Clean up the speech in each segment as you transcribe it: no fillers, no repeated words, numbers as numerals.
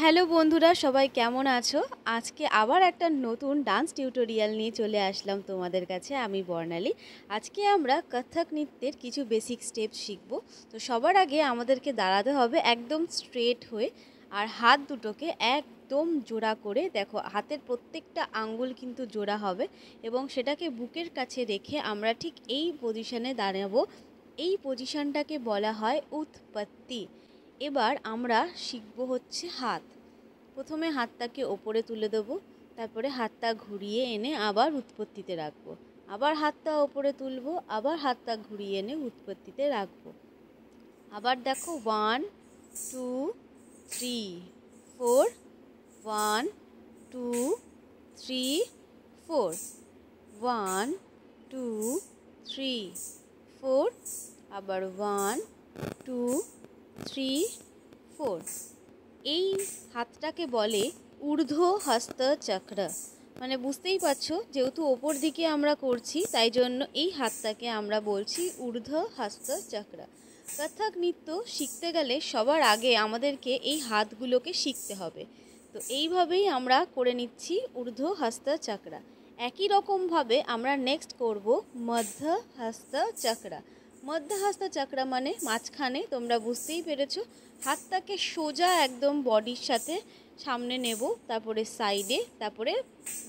Hello বন্ধুরা, সবাই কেমন আছো? আজকে আবার একটা নতুন ডান্স টিউটোরিয়াল নিয়ে চলে আসলাম তোমাদের কাছে। আমি বর্ণালী। আজকে আমরা কত্থক নৃত্যের কিছু বেসিক স্টেপ শিখব। তো সবার আগে আমাদেরকে দাঁড়াতে হবে একদম স্ট্রেট হয়ে, আর হাত দুটোকে একদম জোড়া করে। দেখো, হাতের প্রত্যেকটা আঙ্গুল কিন্তু জোড়া হবে এবং সেটাকে বুকের কাছে রেখে আমরা ঠিক এই পজিশনে দাঁড়াবো। এই পজিশনটাকে বলা হয় উৎপত্তি। এবার আমরা শিখব হচ্ছে হাত। প্রথমে হাতটাকে ওপরে তুলে দেবো, তারপরে হাতটা ঘুরিয়ে এনে আবার উৎপত্তিতে রাখবো, আবার হাতটা ওপরে তুলবো, আবার হাতটা ঘুরিয়ে এনে উৎপত্তিতে রাখবো। আবার দেখো, 1 2 3 4, 1 2 3 4, 1 2 3 4, আবার 1 2 3 4। এই হাতটাকে বলে ঊর্ধ্ব হস্ত চক্র। মানে বুঝতেই পারছো, যেহেতু ওপর দিকে আমরা করছি তাই জন্য এই হাতটাকে আমরা বলছি ঊর্ধ্ব হস্ত চক্র। কত্থক নৃত্য শিখতে গেলে সবার আগে আমাদেরকে এই হাতগুলোকে শিখতে হবে। তো এইভাবেই আমরা করে নিচ্ছি ঊর্ধ্ব হস্ত চক্র। একই রকমভাবে আমরা নেক্সট করব মধ্য হস্ত চক্র। মধ্য হস্ত চক্র মানে মাঝখানে, তোমরা বুঝতেই পেরেছো। হাতটাকে সোজা একদম বডির সাথে সামনে নেব, তারপরে সাইডে, তারপরে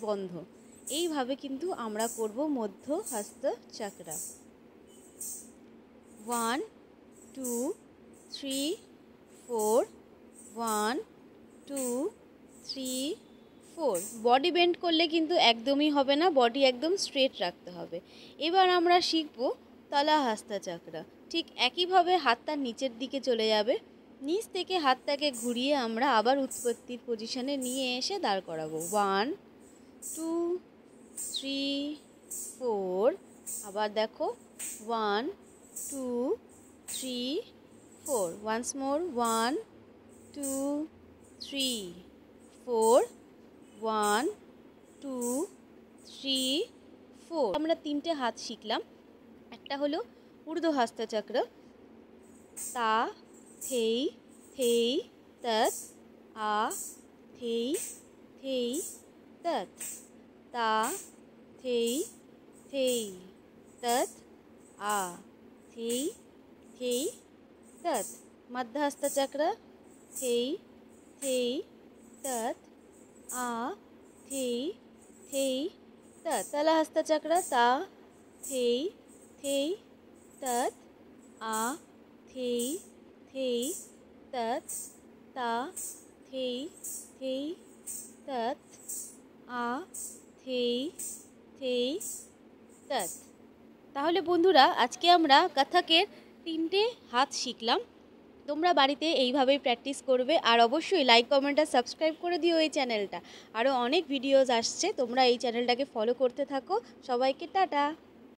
বন্ধ। এইভাবে কিন্তু আমরা করব মধ্য হস্ত চক্র। 1 2 3 4, 1 2 3 4। বডি বেন্ড করলে কিন্তু একদমই হবে না, বডি একদম স্ট্রেট রাখতে হবে। এবার আমরা শিখব তলা হস্ত চক্র। ঠিক একইভাবে হাতটা নিচের দিকে চলে যাবে, নিচ থেকে হাতটাকে ঘুরিয়ে আমরা আবার উৎপত্তির পজিশনে নিয়ে এসে দাঁড় করাবো। 1 2 3 4, আবার দেখো 1 2 3 4, ওয়ান্স মোর 1 2 3 4, 1 2 3 4। আমরা তিনটে হাত শিখলাম। একটা হলো ঊর্ধ্ব হস্ত চক্র, তা থেই থেই তৎ, আ থেই থেই তৎ, তা থেই থেই তৎ, আ থেই থেই তৎ। মধ্য হস্ত চক্র, থেই থেই তৎ, আ থেই থেই তৎ। তলা হস্ত চক্র, তা থেই থেই তৎ, আ থেই থেই তৎ, তা থেই থেই তৎ, আ থেই থেই তৎ। তাহলে বন্ধুরা, আজকে আমরা কত্থকের তিনটে হাত শিখলাম। তোমরা বাড়িতে এইভাবেই প্র্যাকটিস করবে, আর অবশ্যই লাইক কমেন্ট আর সাবস্ক্রাইব করে দিও এই চ্যানেলটা। আরও অনেক ভিডিওস আসছে, তোমরা এই চ্যানেলটাকে ফলো করতে থাকো। সবাইকে টাটা।